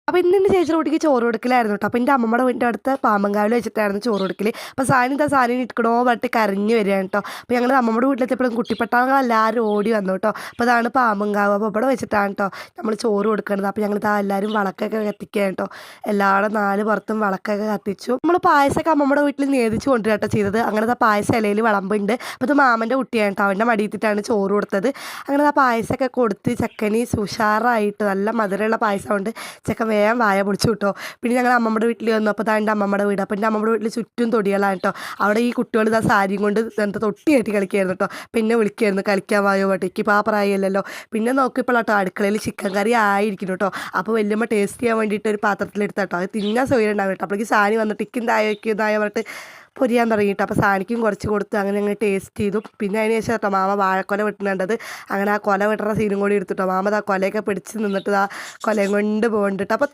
അപ്പോൾ ഇന്ന് എൻ്റെ ചേച്ചിയുടെ കുട്ടിക്ക് ചോറ് കൊടുക്കലായിരുന്നു കേട്ടോ. അപ്പോൾ എൻ്റെ അമ്മമ്മയുടെ വീടിൻ്റെ അടുത്ത് പാമ്പങ്കാവിൽ വെച്ചിട്ടായിരുന്നു ചോറ് കൊടുക്കൽ. അപ്പോൾ സാധനം ഇരിക്കണോ പറഞ്ഞിട്ട് കരഞ്ഞു വരികയാണ് കേട്ടോ. അപ്പോൾ ഞങ്ങൾ അമ്മമ്മയുടെ വീട്ടിലെത്തിയപ്പോഴും കുട്ടിപ്പട്ടാളങ്ങളെല്ലാവരും ഓടി വന്നു കേട്ടോ. അപ്പോൾ അതാണ് പാമ്പങ്കാവ്. അപ്പോൾ ഇവിടെ വെച്ചിട്ടാണ് കേട്ടോ നമ്മൾ ചോറ് കൊടുക്കുന്നത്. അപ്പോൾ ഞങ്ങൾ എല്ലാവരും വിളക്കൊക്കെ കത്തിക്കുകയാണ് കേട്ടോ. എല്ലാവരുടെ 4 പുറത്തും വിളക്കൊക്കെ കത്തിച്ചു. നമ്മൾ പായസമൊക്കെ അമ്മമ്മയുടെ വീട്ടിൽ നേദിച്ച് കൊണ്ടുവരിക കേട്ടോ ചെയ്തത്. അങ്ങനത്തെ പായസം ഇലയിൽ വിളമ്പുണ്ട്. അപ്പോൾ ഇത് മാമൻ്റെ കുട്ടിയാണ് കേട്ടോ. അവൻ്റെ മടിയിട്ടിട്ടാണ് ചോറ് കൊടുത്തത്. അങ്ങനെ ആ പായസമൊക്കെ കൊടുത്ത് ചെക്കന് ഉഷാറായിട്ട് നല്ല മധുരമുള്ള പായസം കൊണ്ട് ചെക്കൻ വേഗം വായ പൊളിച്ചു കിട്ടോ. പിന്നെ ഞങ്ങൾ അമ്മമ്മയുടെ വീട്ടിൽ വന്നു. അപ്പോൾ എൻ്റെ അമ്മമ്മയുടെ വീട്. അപ്പോൾ എൻ്റെ അമ്മമ്മയുടെ വീട്ടിൽ ചുറ്റും തൊടികളാണ് കേട്ടോ. അവിടെ ഈ കുട്ടികൾ ഇതാ സാരിയും കൊണ്ട് എന്താ തൊട്ടി കെട്ടി കളിക്കുകയായിരുന്നു കേട്ടോ. പിന്നെ വിളിക്കുകയായിരുന്നു കളിക്കാൻ വായോ പട്ടിക്ക് ഇപ്പോൾ ആ പ്രായമല്ലല്ലോ. പിന്നെ നോക്കിയപ്പോൾ കേട്ടോ അടുക്കളയിൽ ചിക്കൻ കറി ആയിരിക്കുന്നു കേട്ടോ. അപ്പോൾ വല്യമ്മ ടേസ്റ്റ് ചെയ്യാൻ വേണ്ടിയിട്ട് ഒരു പാത്രത്തിലെടുത്താട്ടോ. അത് തിന്നാൻ സൗകര്യം ഉണ്ടാവും കേട്ടോ. അപ്പോഴേക്ക് സാനി വന്നിട്ട് ഇക്കും തായ വയ്ക്കും തായ പറഞ്ഞിട്ട് പൊരിയാൻ തുടങ്ങിയിട്ട് അപ്പോൾ സാനിക്കും കുറച്ച് കൊടുത്ത് അങ്ങനെ ഞങ്ങൾ ടേസ്റ്റ് ചെയ്തു. പിന്നെ അതിന് ശേഷം കേട്ടോ മാമ വാഴക്കൊല വെട്ടുന്നുണ്ടത്. അങ്ങനെ ആ കൊല വെട്ടുന്ന സീനും കൂടി എടുത്തിട്ടോ. മാമ ആ കൊലയൊക്കെ പിടിച്ച് നിന്നിട്ട് ആ കൊലയും കൊണ്ട് പോകുന്നുണ്ട്. അപ്പോൾ